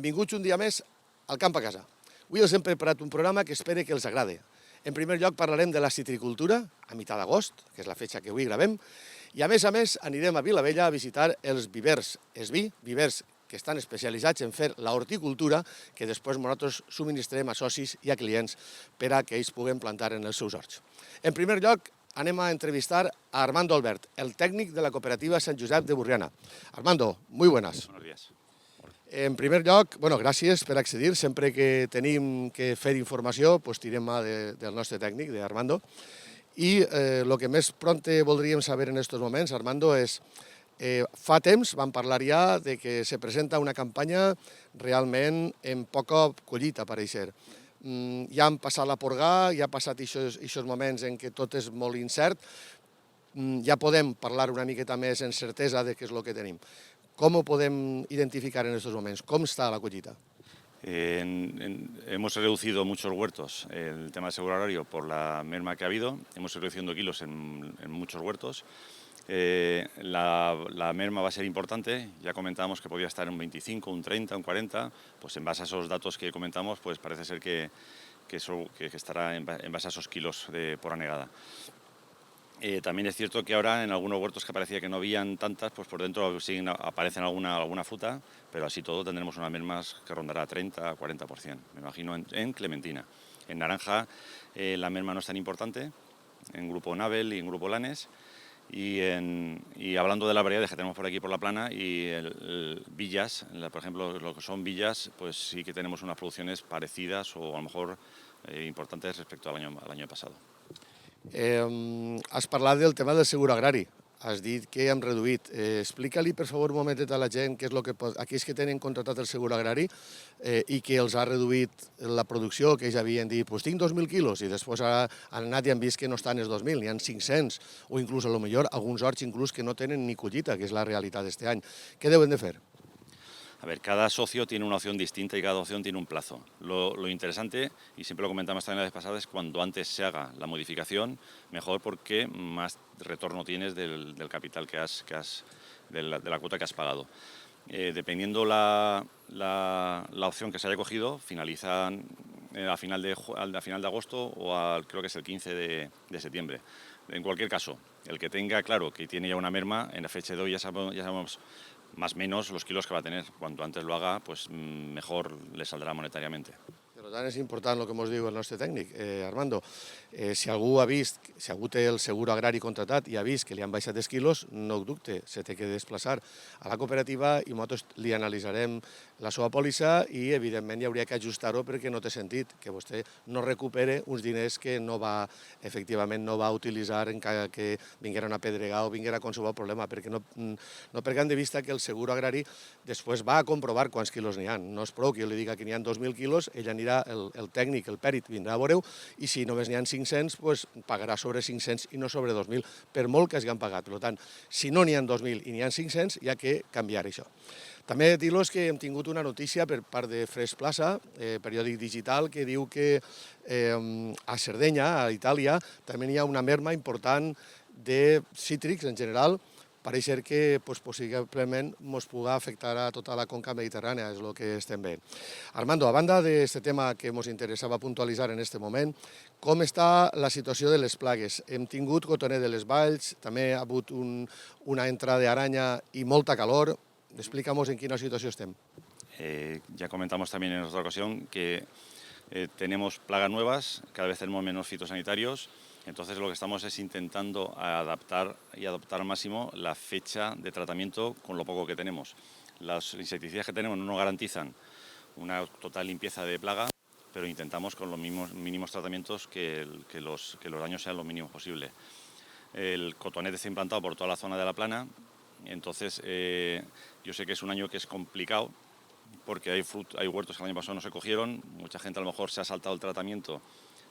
Benvinguts un dia més al Camp a Casa. Avui els hem preparat un programa que espero que els agrade. En primer lloc parlarem de la citricultura, a mitjà d'agost, que és la fetge que avui gravem, i a més anirem a Vilavella a visitar els vivers Esví, vivers que estan especialitzats en fer la horticultura que després nosaltres subministrem a socis i a clients per a que ells puguen plantar en els seus horts. En primer lloc, anem a entrevistar a Armando Albert, el tècnic de la cooperativa Sant Josep de Burriana. Armando, muy buenas. Buenos días. En primer lloc, gràcies per accedir. Sempre que tenim que fer informació, tirem mà del nostre tècnic, d'Armando. I el que més prompte voldríem saber en aquests moments, Armando, és fa temps vam parlar ja de que se presenta una campanya realment amb poca collita, pareixer. Ja han passat la porgà, ja han passat aquests moments en què tot és molt incert, ja podem parlar una miqueta més en certesa de què és el que tenim. Com ho podem identificar en estos momentos? ¿Cómo está la collita? Hemos reducido muchos huertos el tema del seguro agrario por la merma que ha habido. Hemos ido reduciendo kilos en muchos huertos. La merma va a ser importante. Ya comentábamos que podía estar en un 25, un 30, un 40. Pues en base a esos datos que comentamos, pues parece ser que estará en base a esos kilos por anegada. También es cierto que ahora en algunos huertos que parecía que no habían tantas, pues por dentro aparecen alguna fruta, pero así todo tendremos una merma que rondará 30-40%, me imagino, en clementina. En naranja la merma no es tan importante, en grupo Nabel y en grupo Lanes. Y hablando de las variedades que tenemos por aquí por la plana, y villas, por ejemplo, lo que son villas, pues sí que tenemos unas producciones parecidas o a lo mejor importantes respecto al año pasado. Has parlat del tema del seguro agrari. Has dit que hem reduït. Explica-li, per favor, un momentet a la gent què és el que aquells que tenen contractat el seguro agrari i que els ha reduït la producció, que ells havien dit, pues tinc 2.000 quilos, i després han anat i han vist que no estan els 2.000, n'hi ha 500, o inclús, a lo millor, alguns horts inclús que no tenen ni collita, que és la realitat d'este any. Què deuen de fer? A ver, cada socio tiene una opción distinta y cada opción tiene un plazo. Lo interesante, y siempre lo comentamos también la vez pasada, es cuando antes se haga la modificación, mejor porque más retorno tienes del capital de la cuota que has pagado. Dependiendo la opción que se haya cogido, finalizan a final de agosto o creo que es el 15 de septiembre. En cualquier caso, el que tenga claro que tiene ya una merma, en la fecha de hoy ya sabemos más o menos los kilos que va a tener. Cuanto antes lo haga, pues mejor le saldrá monetariamente. Per tant, és important el que ens diu el nostre tècnic. Armando, si algú té el seguro agrari contratat i ha vist que li han baixat els quilos, no ho dubte, se té que desplaçar a la cooperativa i nosaltres li analitzarem la seva pòlissa i, evidentment, hi hauria que ajustar-ho perquè no té sentit que vostè no recupere uns diners que efectivament no va utilitzar en cas que vinguera una pedregada o vinguera qualsevol problema, perquè no perdem de vista que el seguro agrari després va a comprovar quants quilos n'hi ha. No és prou que jo li diga que n'hi ha 2.000 quilos, ell anirà, el tècnic, el pèrit, vindrà a veure-ho, i si només n'hi ha 500, doncs pagarà sobre 500 i no sobre 2.000, per molt que hagin pagat. Per tant, si no n'hi ha 2.000 i n'hi ha 500, hi ha que canviar això. També dir-los que hem tingut una notícia per part de Fresh Plaza, periòdic digital, que diu que a Sardenya, a Itàlia, també hi ha una merma important de cítrics en general. Pareix ser que possiblement ens pugui afectar a tota la conca mediterrània, és el que estem veient. Armando, a banda d'aquest tema que ens interessava puntualitzar en aquest moment, com està la situació de les plagues? Hem tingut cotoner de les valls, també ha hagut una entrada d'aranya i molta calor. Explica'ns en quina situació estem. Ya comentamos también en otra ocasión que tenemos plagas nuevas, cada vez tenemos menos fitosanitarios. Entonces lo que estamos es intentando adaptar al máximo la fecha de tratamiento con lo poco que tenemos. Los insecticidas que tenemos no nos garantizan una total limpieza de plaga, pero intentamos con los mínimos tratamientos que los daños sean lo mínimos posible. El cotonet está implantado por toda la zona de la plana, entonces yo sé que es un año que es complicado porque hay huertos que el año pasado no se cogieron, mucha gente a lo mejor se ha saltado el tratamiento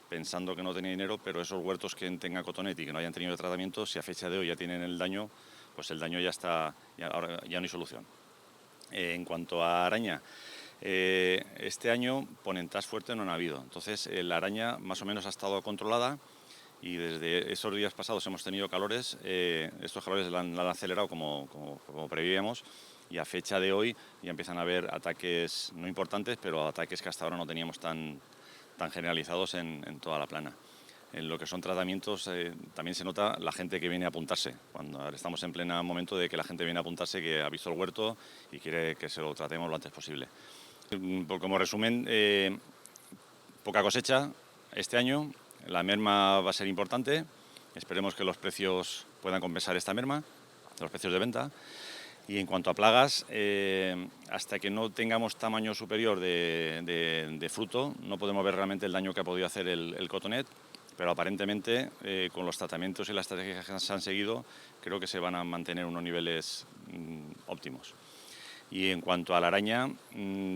pensando que no tenía dinero, pero esos huertos que tengan cotonet y que no hayan tenido tratamiento, si a fecha de hoy ya tienen el daño, pues el daño ya está, ahora ya no hay solución. En cuanto a araña, este año ponentas fuerte no han habido, entonces la araña más o menos ha estado controlada y desde esos días pasados hemos tenido calores, estos calores la han acelerado como prevíamos y a fecha de hoy ya empiezan a haber ataques no importantes, pero ataques que hasta ahora no teníamos tan generalizados en toda la plana. En lo que son tratamientos también se nota la gente que viene a apuntarse. Cuando ahora estamos en pleno momento de que la gente viene a apuntarse, que ha visto el huerto y quiere que se lo tratemos lo antes posible. Como resumen, poca cosecha este año, la merma va a ser importante, esperemos que los precios puedan compensar esta merma, los precios de venta. Y en cuanto a plagas, hasta que no tengamos tamaño superior de fruto, no podemos ver realmente el daño que ha podido hacer el cotonet, pero aparentemente con los tratamientos y las estrategias que se han seguido, creo que se van a mantener unos niveles óptimos. Y en cuanto a la araña,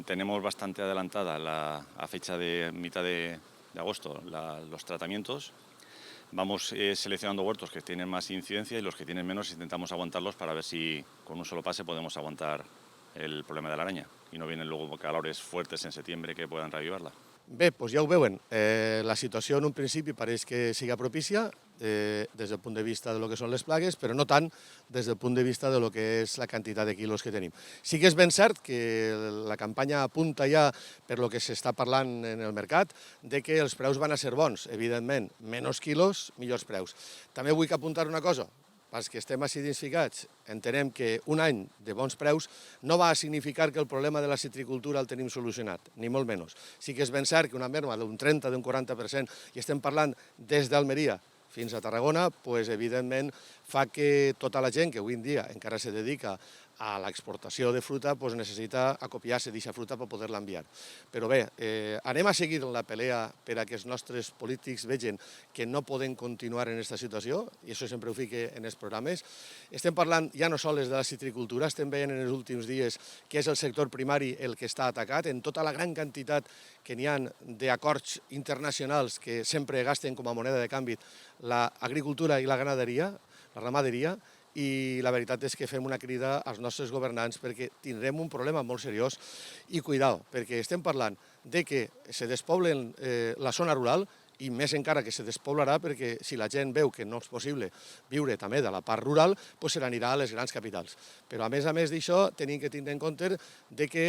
tenemos bastante adelantada a fecha de mitad de agosto los tratamientos. Vamos seleccionando huertos que tienen más incidencia y los que tienen menos intentamos aguantarlos para ver si con un solo pase podemos aguantar el problema de la araña y no vienen luego calores fuertes en septiembre que puedan reavivarla. Bé, doncs ja ho veuen. La situació en un principi pareix que siga propícia des del punt de vista de lo que són les plagues, però no tant des del punt de vista de lo que és la quantitat de quilos que tenim. Sí que és ben cert que la campanya apunta ja, per lo que s'està parlant en el mercat, de que els preus van a ser bons. Evidentment, menys quilos, millors preus. També vull apuntar una cosa. Pels que estem així dins ficats, entenem que un any de bons preus no va a significar que el problema de la citricultura el tenim solucionat, ni molt menys. Sí que és ben cert que una merma d'un 30, d'un 40%, i estem parlant des d'Almeria fins a Tarragona, doncs, evidentment fa que tota la gent que avui en dia encara se dedica a l'exportació de fruita doncs, necessita acopiar-se d'aquesta fruita per poder-la enviar. Però bé, anem a seguir la pelea per a que els nostres polítics vegin que no poden continuar en aquesta situació, i això sempre ho fique en els programes. Estem parlant ja no sols de la citricultura, estem veient en els últims dies que és el sector primari el que està atacat, en tota la gran quantitat que n'hi ha d'acords internacionals que sempre gasten com a moneda de canvi l'agricultura i la ramaderia, i la veritat és que fem una crida als nostres governants perquè tindrem un problema molt seriós i cuidado, perquè estem parlant de que se despoblen la zona rural i més encara que se despoblarà perquè si la gent veu que no és possible viure també de la part rural, doncs se n'anirà a les grans capitals. Però a més d'això tenim que tindre en compte que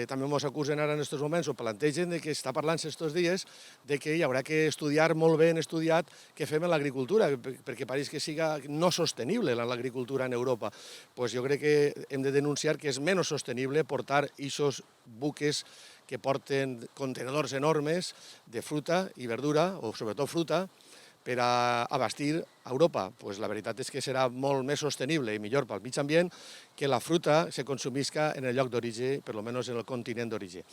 també ens acusen ara en aquests moments o plantegen que està parlant-se aquests dies de que hi haurà que estudiar molt ben estudiat què fem en l'agricultura, perquè pareix que siga no sostenible l'agricultura en Europa. Doncs jo crec que hem de denunciar que és menys sostenible portar aquests buques que porten contenedors enormes de fruta i verdura, o sobretot fruta, per a abastir Europa. Pues la veritat és que serà molt més sostenible i millor pel mig ambient que la fruta se consumisca en el lloc d'origen, per almenys en el continent d'origen.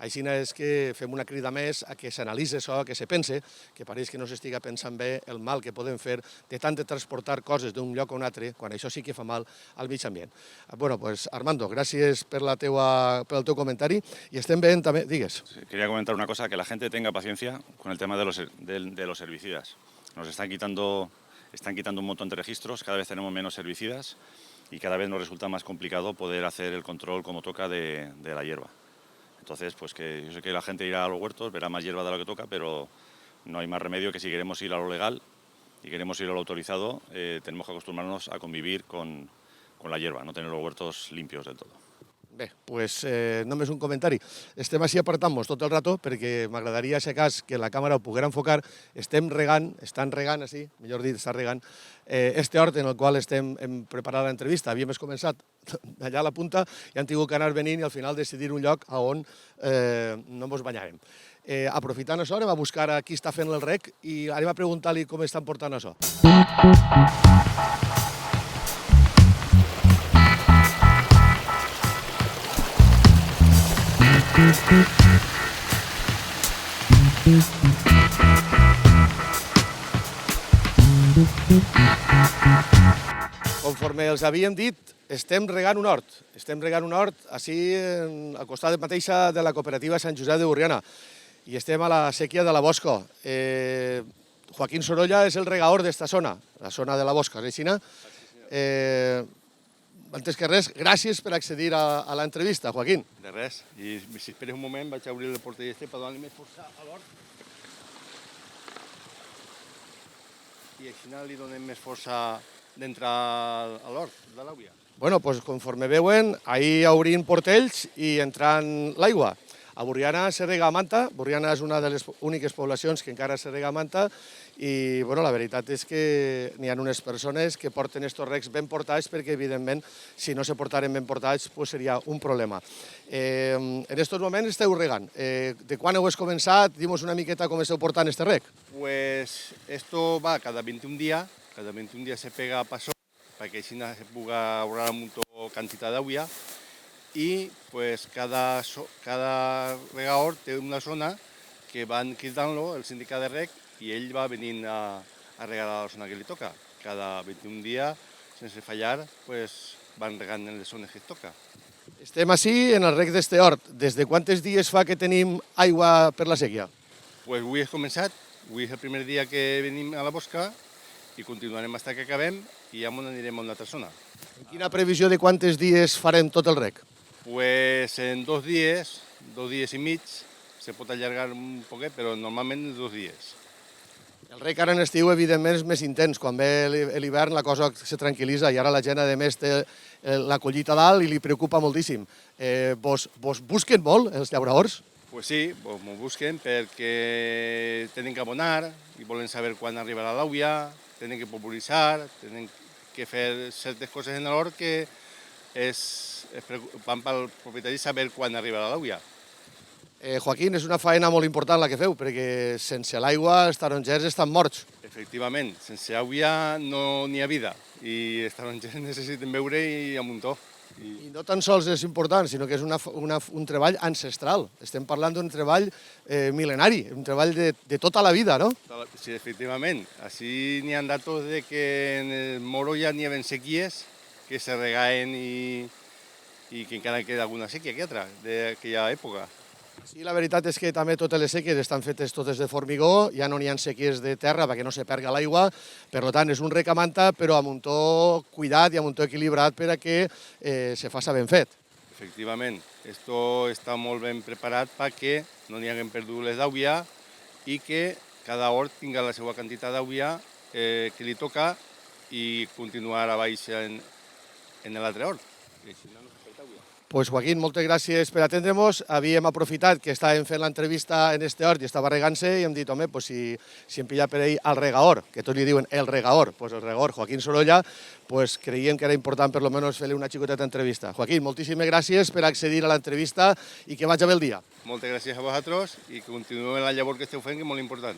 Així és que fem una crida més a que s'analitzi això, que se pense, que pareix que no s'estiga pensant bé el mal que podem fer de tant de transportar coses d'un lloc a un altre, quan això sí que fa mal al mig ambient. Bueno, pues Armando, gràcies pel teu comentari i estem veient també... Digues. Quería comentar una cosa, que la gente tenga paciencia con el tema de los herbicidas. Nos están quitando un montón de registros, cada vez tenemos menos herbicidas y cada vez nos resulta más complicado poder hacer el control como toca de la hierba. Entonces, pues que yo sé que la gente irá a los huertos, verá más hierba de lo que toca, pero no hay más remedio que si queremos ir a lo legal y queremos ir a lo autorizado, tenemos que acostumbrarnos a convivir con la hierba, no tener los huertos limpios del todo. Bé, doncs només un comentari. Estem així apartant-nos tot el rato perquè m'agradaria, si cas, que la càmera ho poguera enfocar. Estan regant així, millor dit, està regant, este hort en el qual hem preparat l'entrevista. Havíem començat allà a la punta i han tingut que anar venint i al final decidir un lloc on no ens banyàvem. Aprofitant això, anem a buscar a qui està fent el rec i anem a preguntar-li com estan portant això. Conforme els havíem dit, estem regant un hort. Estem regant un hort així al costat mateixa de la cooperativa Sant Josep de Borriana i estem a la sèquia de la Bosca. Joaquín Sorolla és el regador d'esta zona, la zona de la Bosca, és així? Antes que res, gràcies per accedir a l'entrevista, Joaquín. De res. I si esperes un moment vaig a obrir el portell per donar-li més força a l'hort. I així li donem més força d'entrar a l'hort de l'àvia. Bueno, pues conforme veuen, ahir obrim portells i entrant l'aigua. A Borriana se rega a manta, Borriana és una de les úniques poblacions que encara se rega a manta i bueno, la veritat és que n'hi ha unes persones que porten estos recs ben portats perquè, evidentment, si no se portaren ben portats, pues seria un problema. En aquests moments esteu regant. De quan heu començat? Dimos una miqueta com esteu portant este rec. Pues esto va cada 21 días se pega paso para que así se pueda ahorrar un montón cantidad de agua y pues cada regador té una zona que van quitant-lo, el sindicat de rec, i ell va venint a regar a la zona que li toca. Cada 21 dies, sense fallar, pues van regant en les zones que toca. Estem així en el rec d'este hort. Des de quantes dies fa que tenim aigua per la sèquia? Pues avui has començat, avui és el primer dia que venim a la bosca i continuarem fins que acabem i ja anirem a una altra zona. Quina previsió de quantes dies farem tot el rec? Pues en 2 dies i mig, se pot allargar un poquet, però normalment en 2 dies. El rec ara en estiu, evidentment, és més intens. Quan ve l'hivern la cosa se tranquil·litza i ara la gent, a més, té la collita dalt i li preocupa moltíssim. Vos busquen molt, els llauradors? Pues sí, pues m'ho busquen perquè tenen que abonar i volen saber quan arribarà l'aigua, tenen que pulveritzar, tenen que fer certes coses en l'hort que és preocupant pel propietari saber quan arribarà l'aigua. Joaquín, és una faena molt important la que feu, perquè sense l'aigua els tarongers estan morts. Efectivament, sense aigua no n'hi ha vida i els tarongers necessiten beure i a muntó. I no tan sols és important, sinó que és un treball ancestral. Estem parlant d'un treball mil·lenari, un treball de tota la vida, no? Sí, efectivament. Així n'hi ha datos de que en el Moro ja n'hi havia sequies que se regaen i que encara queda alguna sèquia que altra d'aquella època. Sí, la veritat és que també totes les sèquies estan fetes totes de formigó, ja no n'hi ha sèquies de terra perquè no se perga l'aigua, per tant és un rec a manta però amb un to cuidat i amb un to equilibrat per a que se faça ben fet. Efectivament, esto està molt ben preparat perquè no n'hi hagin perdut les d'aigua i que cada hort tinga la seva quantitat d'aigua que li toca i continuar a baix en l'altre hort. Pues Joaquín, moltes gràcies per atendre-nos. Havíem aprofitat que estàvem fent l'entrevista en este hort i estava regant-se i hem dit, home, pues si hem pillat per ahí al regador, que tots li diuen el regador, pues el regador Joaquín Sorolla, pues creiem que era important per lo menos fer-li una xicoteta entrevista. Joaquín, moltíssimes gràcies per accedir a l'entrevista i que vagi bé el dia. Moltes gràcies a vosaltres i que continueu la llavor que esteu fent, que és molt important.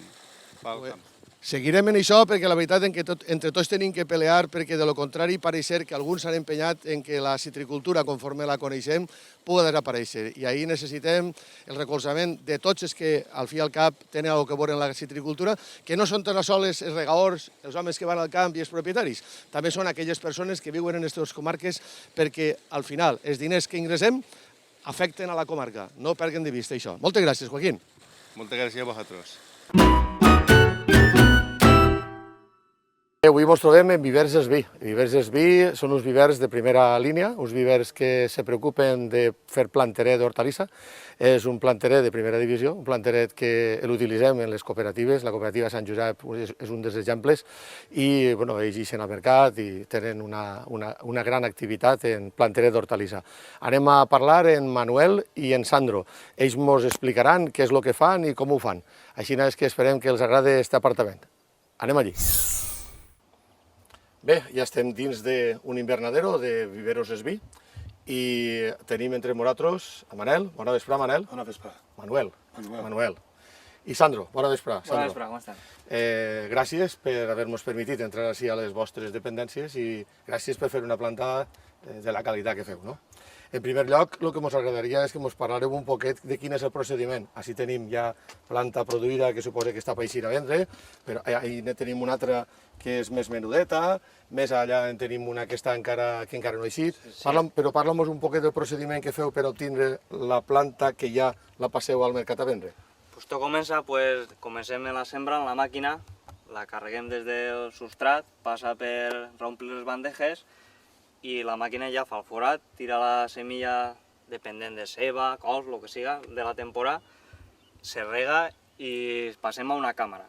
Seguirem en això perquè la veritat és que entre tots tenim que pelear perquè de lo contrari pareix ser que alguns s'han empenyat en que la citricultura conforme la coneixem pugui desaparèixer i ahir necessitem el recolzament de tots els que al fi i al cap tenen alguna cosa a veure en la citricultura, que no són tan sols els regadors, els homes que van al camp i els propietaris, també són aquelles persones que viuen en aquestes comarques perquè al final els diners que ingressem afecten a la comarca, no perden de vista això. Moltes gràcies, Joaquín. Moltes gràcies a vosaltres. Avui ens trobem en Vivers Esví. Vivers Esví són uns vivers de primera línia, uns vivers que se preocupen de fer planteret d'hortalissa. És un planteret de primera divisió, un planteret que l'utilitzem en les cooperatives. La cooperativa Sant Josep és un dels exemples i ells ixen al mercat i tenen una gran activitat en planteret d'hortalissa. Anem a parlar en Manuel i en Sandro. Ells ens explicaran què és el que fan i com ho fan. Així és que esperem que els agradi aquest apartament. Anem allí. Bé, ja estem dins d'un invernadero de Viveros Esví i tenim entre nosaltres a Manel. Bona vesprà, Manel. Bona vesprà. Manuel. I Sandro. Bona vesprà. Bona vesprà, com estan? Gràcies per haver-nos permitit entrar així a les vostres dependències i gràcies per fer una planta de la qualitat que feu, no? En primer lloc, el que ens agradaria és que ens parlareu un poquet de quin és el procediment. Així tenim ja planta produïda que suposa que està per eixir a vendre, però ahí ne tenim una altra que és més menudeta, més allà en tenim una que encara no ha eixit. Però parla'ns un poquet del procediment que feu per obtenir la planta que ja la passeu al mercat a vendre. Pues tot comença, comencem en la sembra en la màquina, la carreguem des del substrat, passa per omplir les bandejes i la màquina ja fa el forat, tira la semilla, depenent de ceba, cols, el que siga, de la temporada, se rega i passem a una càmera.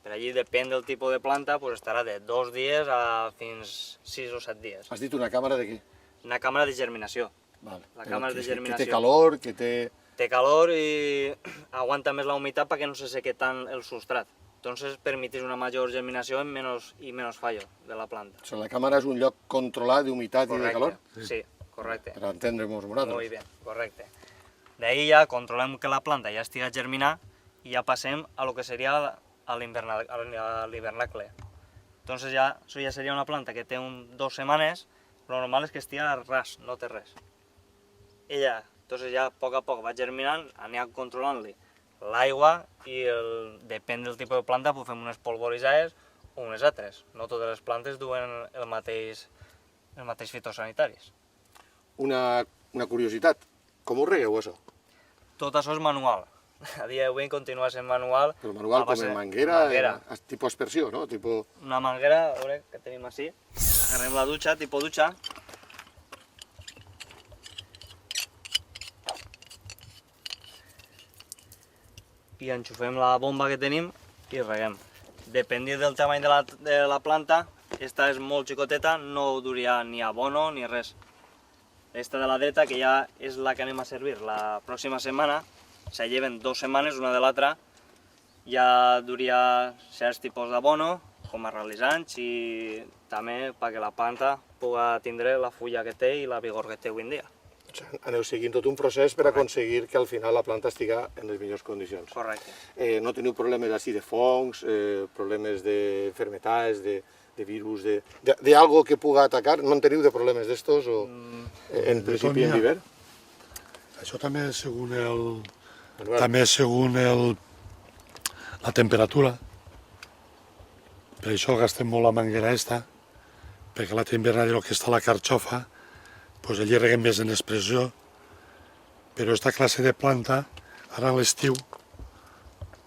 Per allí, depèn del tipus de planta, estarà de 2 dies a fins 6 o 7 dies. Has dit una càmera de què? una càmera de germinació. Vale. La Però càmera de que germinació. té calor, que té... Té calor y aguanta más la humedad para que no se seque tan el sustrato. Entonces permitís una mayor germinación y menos fallo de la planta. O sigui, la càmera és un lloc controlat d'humitat i de calor? Sí, correcte. Per entendre-nos nosaltres. Muy bien, correcte. De ahí ya controlem que la planta ya estiga germinada y ya pasem a lo que sería al hivernacle. Entonces ya, eso ya sería una planta que té 2 setmanes, lo normal és que estiga ras, no té res. Ella, entonces ja a poc va germinant, anem controlant-li l'aigua i depèn del tipus de planta pues fem unes polvoritzades o unes altres. No totes les plantes duen el mateix fitosanitaris. Una curiositat, com ho regueu, això? Tot això és manual. A dia d'avui continua sent manual. Però manual com en manguera, tipus aspersió, no? Una manguera, a veure, que tenim així. Agarrem la dutxa, tipus dutxa. I enxufem la bomba que tenim i reguem. Depenent del tamany de la planta, esta és molt xicoteta, no duria ni abono ni res. Esta de la dreta, que ja és la que anem a servir la pròxima setmana, se lleven 2 setmanes una de l'altra, ja duria certs tipus d'abono, com a realitzants, i també perquè la planta pugui tindre la fulla que té i la vigor que té avui en dia. O sigui, aneu seguint tot un procés per aconseguir que al final la planta estiga en les millors condicions. Correcte. No teniu problemes així de fongs, problemes d'enfermetats, de virus, de algo que puga atacar? No en teniu de problemes d'estos o en principi en l'hivern? Això també segons la temperatura. Per això gastem molt la manguera esta, perquè la invernadero que està a la carxofa, doncs allí reguem més en expressió, però aquesta classe de planta, ara a l'estiu,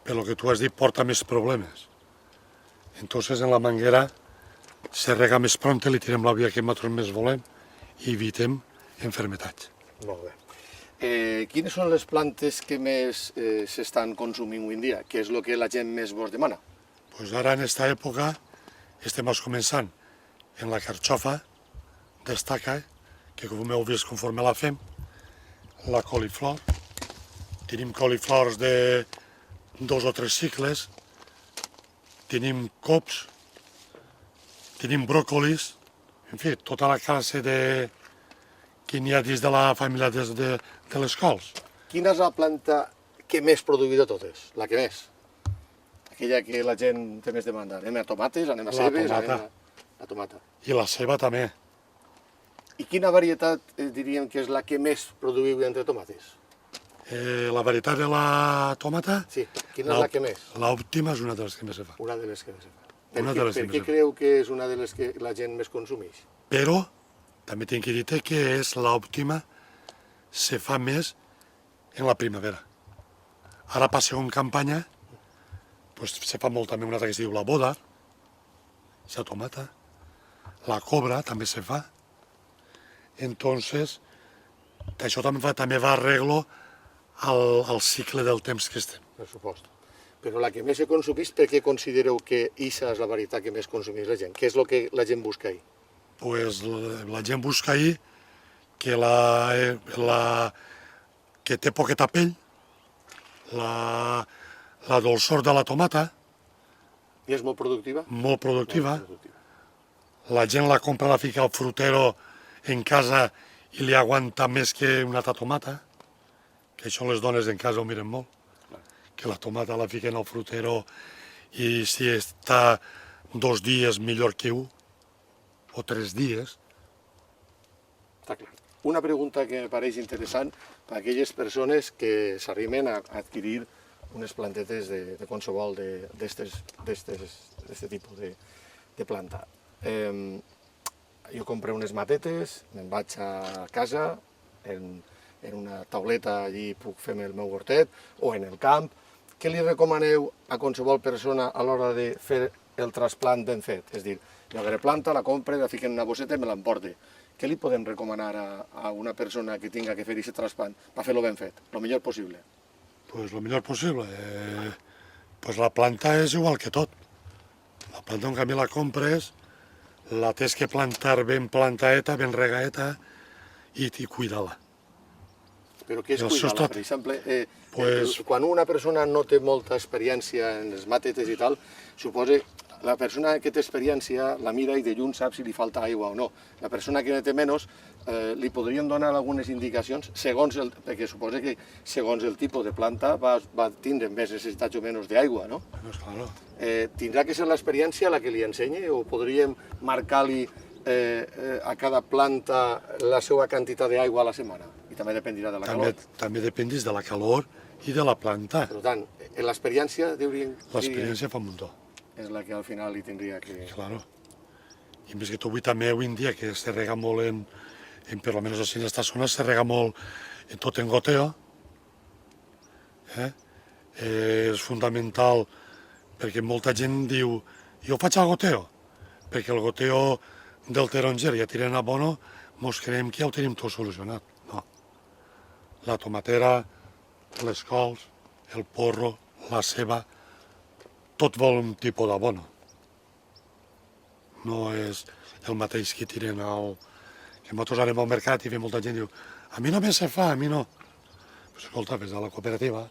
per lo que tu has dit, porta més problemes. Entonces en la manguera se rega més pront, li tirem la via que nosaltres més volem i evitem enfermetats. Molt bé. Quines són les plantes que més s'estan consumint avui en dia? Què és el que la gent més vos demana? Pues ara en aquesta època estem començant en la carxofa, destaca, que com heu vist conforme la fem, la coliflor. Tenim coliflors de 2 o 3 cicles, tenim cops, tenim bròcolis, en fi, tota la classe que n'hi ha dins de la família de les cols. Quina és la planta que més produïu de totes? La que més? Aquella que la gent té més demanda. Anem a tomates, anem a cebes, anem a tomata. I la ceba també. I quina varietat diríem que és la que més produïu entre tomates? La varietat de la tomata? Sí, quina és la que més? L'òptima és una de les que més se fa. Una de les que més se fa. Per Una de les que què més se fa. creu que és una de les que la gent més consumeix? Però també tinc que dir que és l'òptima, se fa més en la primavera. Ara passeu en campanya, pues se fa molt també una altra que es diu la boda, la tomata, la cobra també se fa. Entonces, això també va arreglo al cicle del temps que estem. Per supost. Però la que més se consumeix, per què considereu que aquesta és la varietat que més consumeix la gent? Què és el que la gent busca ahí? Pues la gent busca ahí que que té poqueta pell, la dolçor de la tomata, I és molt productiva? molt productiva. Molt productiva. La gent la compra, la fica al frutero en casa i li aguanta més que una altra tomata, que això les dones en casa ho miren molt, que la tomata la fiquen al frutero i si està 2 dies millor que 1 o 3 dies. Està clar. Una pregunta que me pareix interessant per a aquelles persones que s'arrimen a adquirir unes plantetes de qualsevol d'aquest tipus de planta. Jo compro unes matetes, me'n vaig a casa, en una tauleta allí puc fer-me el meu hortet, o en el camp. Què li recomaneu a qualsevol persona a l'hora de fer el trasplant ben fet? És a dir, jo agarré planta, la compre, la fico en una bosseta i me l'emporte. Què li podem recomanar a una persona que tinga que fer aquest trasplant per fer-lo ben fet, el millor possible? Pues lo millor possible. Pues la planta és igual que tot. La planta, un canvi la compres, la tens que plantar ben plantaeta, ben regaeta, i cuidar-la. Però què és El cuidar-la, substrat. per exemple? Pues- Quan una persona no té molta experiència en les matetes i tal, suposa la persona que té experiència la mira i de lluny sap si li falta aigua o no. La persona que ne té menys li podrien donar algunes indicacions perquè suposa que segons el tipus de planta va tindre més necessitats o menys d'aigua, no? Pues claro. Tindrà que ser l'experiència la que li ensenyi o podríem marcar-li a cada planta la seva quantitat d'aigua a la setmana? I també dependirà de la calor. També dependis de la calor i de la planta. Per tant, l'experiència, diríem, L'experiència fa un muntó. és la que al final li tindria que... Claro. I més que tot també avui en dia que se rega molt per lo menos així en esta zona, se rega molt tot en goteo. És fundamental perquè molta gent diu jo faig el goteo, perquè el goteo del taronger i a tirant abono mos creiem que ja ho tenim tot solucionat. No. La tomatera, les cols, el porro, la ceba, tot vol un tipus d'abono. No és el mateix que tiren al... Que nosaltres anem al mercat i ve molta gent i diu a mi només se fa, a mi no. Pues escolta, ves a la cooperativa,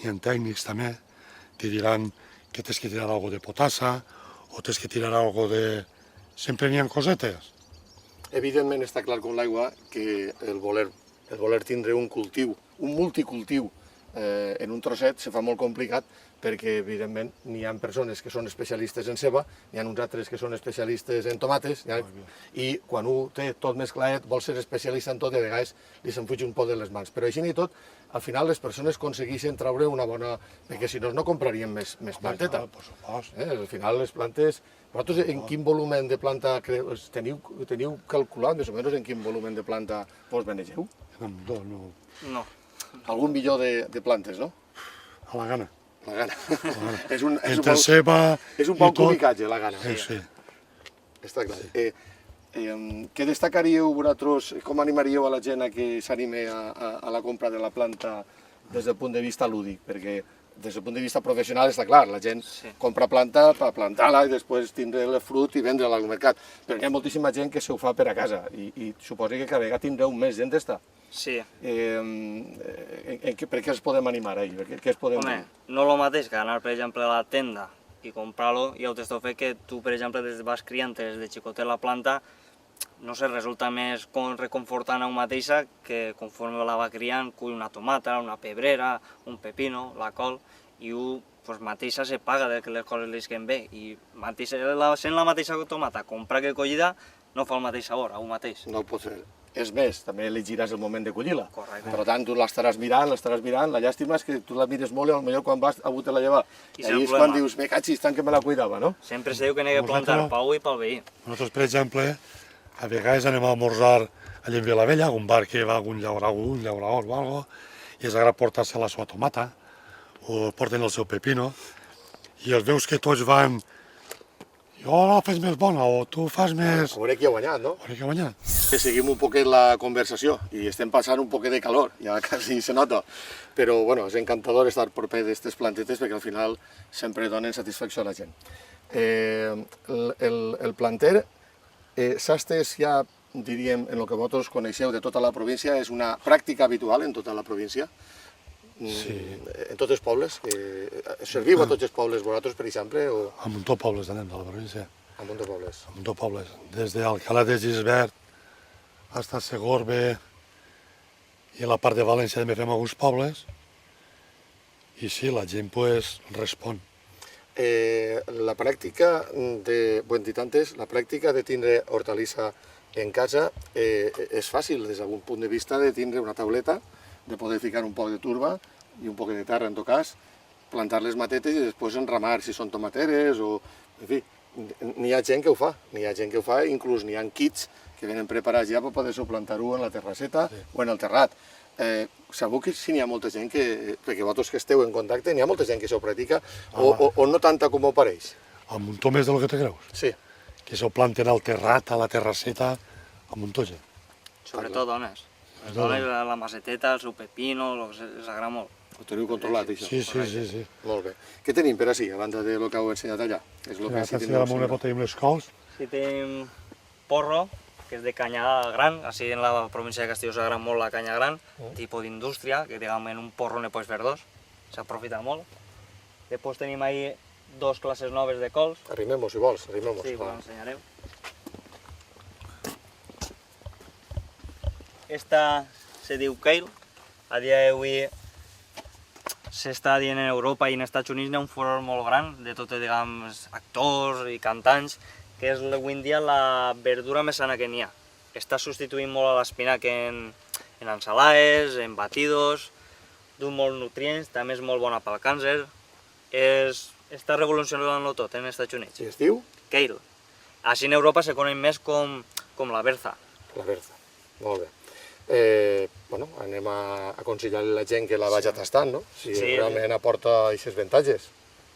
n'hi ha tècnics també, te diran que tens que tirar algo de potassa o tens que tirar algo de... Sempre n'hi ha cosetes. Evidentment està clar com l'aigua que el voler tindre un cultiu, un multicultiu en un trosset se fa molt complicat perquè, evidentment, n'hi ha persones que són especialistes en ceba, n'hi ha uns altres que són especialistes en tomates, i quan un té tot més claret, vol ser especialista en tot i a vegades li se'n fuig un poc de les mans. Però així i tot, al final les persones aconsegueixen treure una bona... perquè si no, no compraríem més planteta. Per supost. Al final les plantes... Vosaltres en quin volumen de planta teniu calculat més o menys en quin volumen de planta vos manegeu? No, No. Algun milió de plantes, no? a la gana. La gana. Entre ceba és un i bon tot... cubicatge, la gana. Sí. Està clar. Què destacaríeu vosaltres, com animaríeu a la gent a que s'anime a la compra de la planta des del punt de vista lúdic? Perquè des del punt de vista professional està clar, la gent compra planta per plantar-la i després tindre el fruit i vendre-la al mercat. Però hi ha moltíssima gent que se ho fa per a casa i suposo que cada vegada tindreu més gent d'esta. Sí. Per què els podem animar a ells? Què es podem Home, dir? no el mateix que anar, per exemple, a la tenda i comprar-lo, ja ho t'esteu fet que tu, per exemple, des vas criant des de xicotet la planta, no sé, resulta més reconfortant a un mateixa que conforme la va criant, cull una tomata, una pebrera, un pepino, la col, i un pues, mateixa se paga de que les coses li isquen bé, i sent la mateixa tomata, comprar que collida, no fa el mateix sabor, a un mateix. No ho pots fer. És més, també elegiràs el moment de collir-la. Correcte. Per tant, tu l'estaràs mirant, la llàstima és que tu la mires molt i potser quan vas a botar-la llevar. I I és el ahir és quan problema. dius, me cachis, tant que me la cuidava, no? Sempre se diu que n'hi ha que plantar Nosaltres- pel i pel veí. Nosaltres, per exemple, a vegades anem a almorzar allà en Vilavella, a algun bar que va a algun llaurador o algo, i els agrada portar-se la seva tomata, o porten el seu pepino, i els veus que tots van jo la fes més bona, o tu fas més... A veure qui ha guanyat, no? Hauria que guanyar. Seguim un poquet la conversació i estem passant un poquet de calor, ja quasi se nota. Però, bueno, és encantador estar proper d'aquestes plantetes perquè al final sempre donen satisfacció a la gent. El planter s'ha estès ja, diríem, en el que vosaltres coneixeu de tota la província, és una pràctica habitual en tota la província. Sí. En tots els pobles. Serviu a tots els pobles vosaltres, per exemple, o A muntó pobles anem de la província. a un de pobles? A muntó pobles. Des d'Alcalá de Gisbert fins a Segorbe i a la part de València també fem alguns pobles. I sí, la gent pues, respon. La pràctica de, ho hem dit antes, la pràctica de tindre hortalissa en casa és fàcil des d'un punt de vista de tindre una tauleta, de poder ficar un poc de turba i un poc de terra en tot cas, plantar les matetes i després enramar, si són tomateres o... En fi, n'hi ha gent que ho fa, inclús n'hi ha kits que venen preparats ja per poder-s'ho plantar-ho en la terrasseta o en el terrat. Segur que sí n'hi ha molta gent que, perquè vosaltres que esteu en contacte, n'hi ha molta gent que s'ho practica o no tanta com ho pareix. A muntó més del que te creus. Sí, Que s'ho planten al terrat, a la terrasseta, a muntó gent. Sobretot dones. Les dones, la maceteta, el seu pepino, els agrada molt. ho teniu controlat, això. Sí. Molt bé. Què tenim per així, a banda de lo que heu ensenyat allà? És lo que sí Gràcies teniu a una sempre. bota i unes cols. Si tenim porro, que és de canya gran, així en la província de Castelló s'agrada molt la canya gran, tipus d'indústria, que diguem en un porro ne pots fer dos, s'aprofita molt. Després tenim ahí dos classes noves de cols. Arrimem-ho, si vols, arrimem-ho. Sí, us l'ensenyareu. Esta se diu Kale. A dia d'avui s'està dient en Europa i en Estats Units hi ha un furor molt gran de tots, diguem, actors i cantants, que és avui en dia la verdura més sana que n'hi ha. Està substituint molt a l'espinac en ensalades, en batidos, du molts nutrients, també és molt bona pel càncer. Està revolucionant-lo tot en Estats Units. Si es diu? Kale. Així en Europa se coneix més com la berza. La berza. Molt bé. Bueno, anem a aconsellar a la gent que la vagi tastant, no? Si Sí, realment aporta aquests aventatges.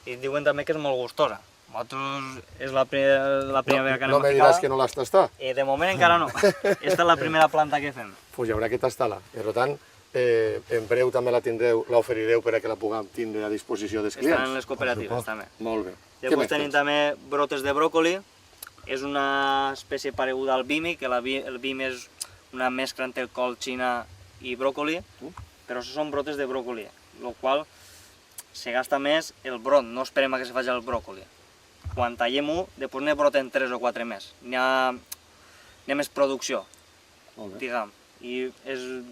I diuen també que és molt gustosa. Nosaltres és la primera vegada que anem No a me ficar. diràs que no l'has tastat? De moment encara no. Esta és la primera planta que fem. Pues hi haurà que tastar-la. Per tant, en breu també l'oferireu per a que la puguem tindre a disposició dels Estan en clients. les cooperatives també. Molt bé. Què Després més tenim tens? també brotes de bròcoli. És una espècie pareguda al bimi, que el bimi és una mescla entre el col, xina i bròcoli, però això són brotes de bròcoli, el qual se gasta més el brot, no esperem a que se faci el bròcoli. Quan tallem-ho, després ne broten 3 o 4 més. N'hi ha més producció, Molt bé. diguem. I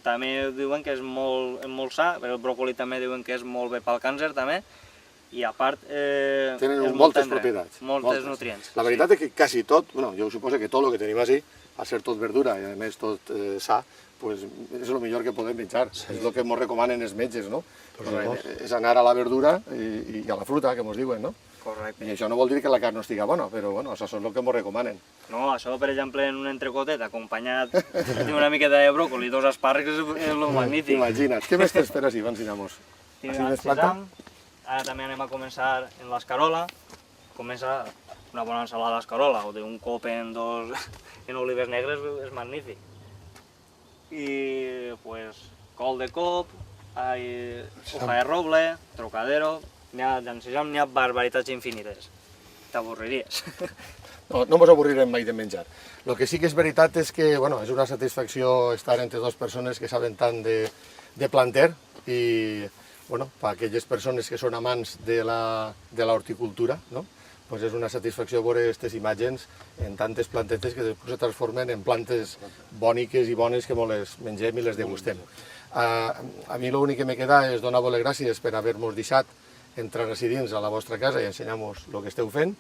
també diuen que és molt sa, però el bròcoli també diuen que és molt bé pel càncer també, i a part Tenen és molt moltes tendre, propietats. moltes nutrients. La veritat és que quasi tot, bueno, jo suposo que tot el que tenim així, a ser tot verdura i a més tot sa, pues, és el millor que podem menjar. És el que ens recomanen els metges, no? És anar a la verdura i a la fruta, que ens diuen, no? Correcte. I això no vol dir que la carn no estigui bona, però bueno, això és el que ens recomanen. No, això, per exemple, en un entrecotet acompanyat d'una miqueta de bròcoli i 2 espàrrecs és lo magnífic. Imagina't. Què més tens per així? Va, ensenyamos. Tenim el sesam, ara també anem a començar en l'escarola. Comença una bona ensalada d'escarola, o d'un cop en olives negres és magnífic. I, pues, col de cop, hoja de roble, trocadero, d'en sesam n'hi ha barbaritats infinites. T'avorriries. No ens avorrirem mai de menjar. El que sí que és veritat és que bueno, és una satisfacció estar entre dues persones que saben tant de planter i bueno, per aquelles persones que són amants de l'horticultura, no? Pues és una satisfacció veure aquestes imatges en tantes plantetes que després se transformen en plantes bòniques i bones que les mengem i les degustem. A mi l'únic que me queda és donar-vos les gràcies per haver-nos deixat entrar així dins a la vostra casa i ensenyar-vos el que esteu fent.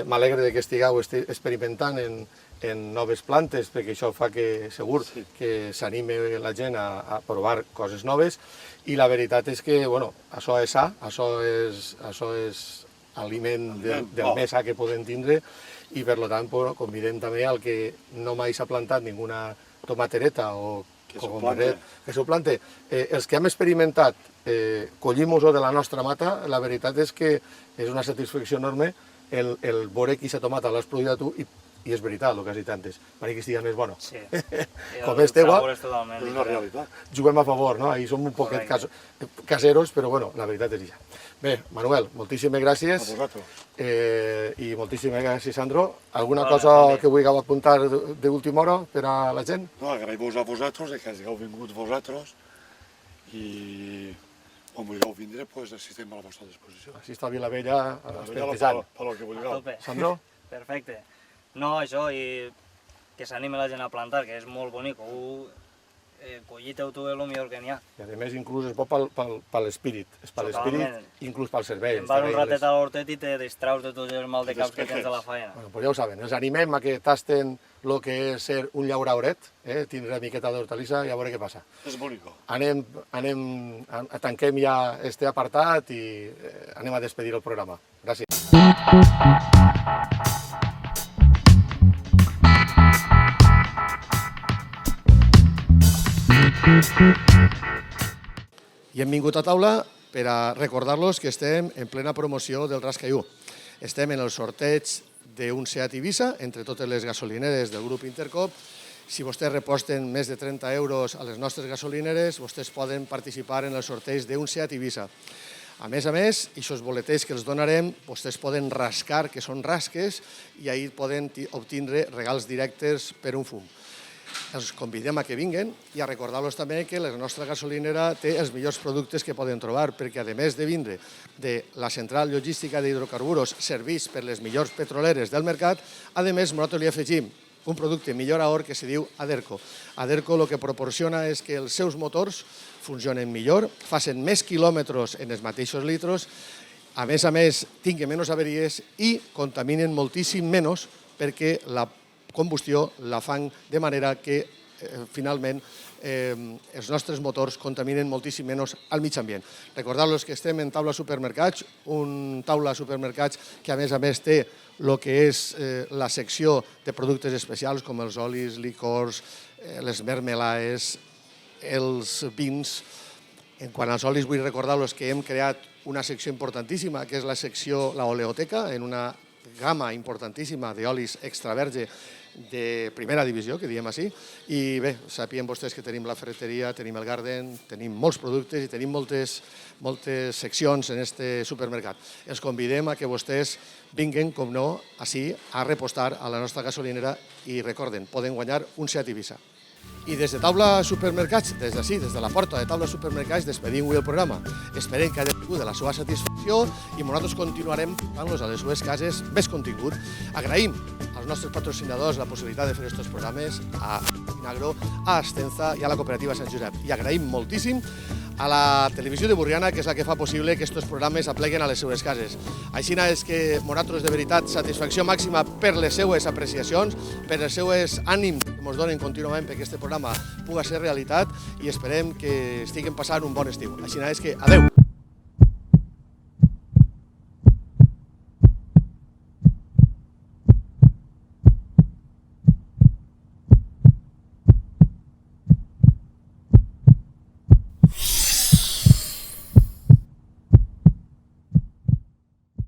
M'alegre que estigueu experimentant en noves plantes, perquè això fa que segur que s'anime la gent a provar coses noves. I la veritat és que bueno, això és sa, això és aliment del més sa que podem tindre i per tant convidem també al que no mai s'ha plantat ninguna tomatereta o cogomeret, que s'ho plante. Els que hem experimentat collim-ho de la nostra mata, la veritat és que és una satisfacció enorme el veure que aquesta tomata l'has produït tu i és veritat el que has dit antes, perquè estigui més bona. Sí. Com és teua, és totalment és una realitat. Juguem a favor, no? Ahí som un poquet caseros, però bueno, la veritat és això. Bé, Manuel, moltíssimes gràcies. A vosaltres. I moltíssimes gràcies, Sandro. Alguna cosa que vulgueu apuntar d'última hora per a la gent? No, agraïm-vos a vosaltres que hàgiu vingut vosaltres i quan vulgueu vindre, pues, estem a la vostra disposició. Així està Vilavella, espentejant. Per lo que A vulgueu. tope. Sandro? Perfecte. No, això, i que s'anime la gent a plantar, que és molt bonic. Colliteu tu el millor que n'hi ha. I a més inclús és bo per l'espírit, és per l'espírit, Totalment. inclús pel cervell. Te'n vas un ratet a l'hortet i te distraus de tots els mal de caps que tens a la faena. Bueno, pues ja ho saben, els animem a que tasten el que és ser un llaurauret, tindre una miqueta d'hortalissa i a veure què passa. És bonic. Tanquem ja este apartat i anem a despedir el programa. Gràcies. I hem vingut a taula per a recordar-los que estem en plena promoció del Rascaiú. Estem en el sorteig d'un Seat Ibiza entre totes les gasolineres del grup Intercop. Si vostès reposten més de 30 euros a les nostres gasolineres, vostès poden participar en el sorteig d'un Seat Ibiza. A més, aquests boletets que els donarem, vostès poden rascar, que són rasques, i ahir poden obtindre regals directes per un fum. Els convidem a que vinguen i a recordar-los també que la nostra gasolinera té els millors productes que poden trobar, perquè a més de vindre de la central logística d'hidrocarburs servís per les millors petroleres del mercat, a més nosaltres li afegim un producte millorador que se diu Aderco. Aderco el que proporciona és que els seus motors funcionen millor, facin més quilòmetres en els mateixos litros, a més, tinguen menys avaries i contaminen moltíssim menys perquè la combustió la fan de manera que finalment els nostres motors contaminen moltíssim menys al mig ambient. Recordar-los que estem en Taula Supermercats, un Taula Supermercats que a més té el que és la secció de productes especials com els olis, licors, les mermelades, els vins. En quant als olis vull recordar-los que hem creat una secció importantíssima que és la secció, la oleoteca, en una gamma importantíssima d'olis extra verge de primera divisió, que diem així, i bé, sàpiguen vostès que tenim la ferreteria, tenim el garden, tenim molts productes i tenim moltes seccions en aquest supermercat. Els convidem a que vostès vinguen, com no, així, a repostar a la nostra gasolinera i recorden, poden guanyar un Seat Ibiza. I des de Taula Supermercats, des d'ací, des de la porta de Taula Supermercats, despedim avui el programa. Esperem que hagi tingut de la seva satisfacció i nosaltres continuarem portant-los a les seves cases més contingut. Agraïm als nostres patrocinadors la possibilitat de fer aquests programes, a Inagro, a Astenza i a la cooperativa Sant Josep. I agraïm moltíssim a la televisió de Burriana, que és la que fa possible que aquests programes apleguen a les seues cases. Així és que nosaltres, de veritat, satisfacció màxima per les seues apreciacions, per els seues ànims que ens donen contínuament perquè aquest programa pugui ser realitat i esperem que estiguem passant un bon estiu. Així és que adeu!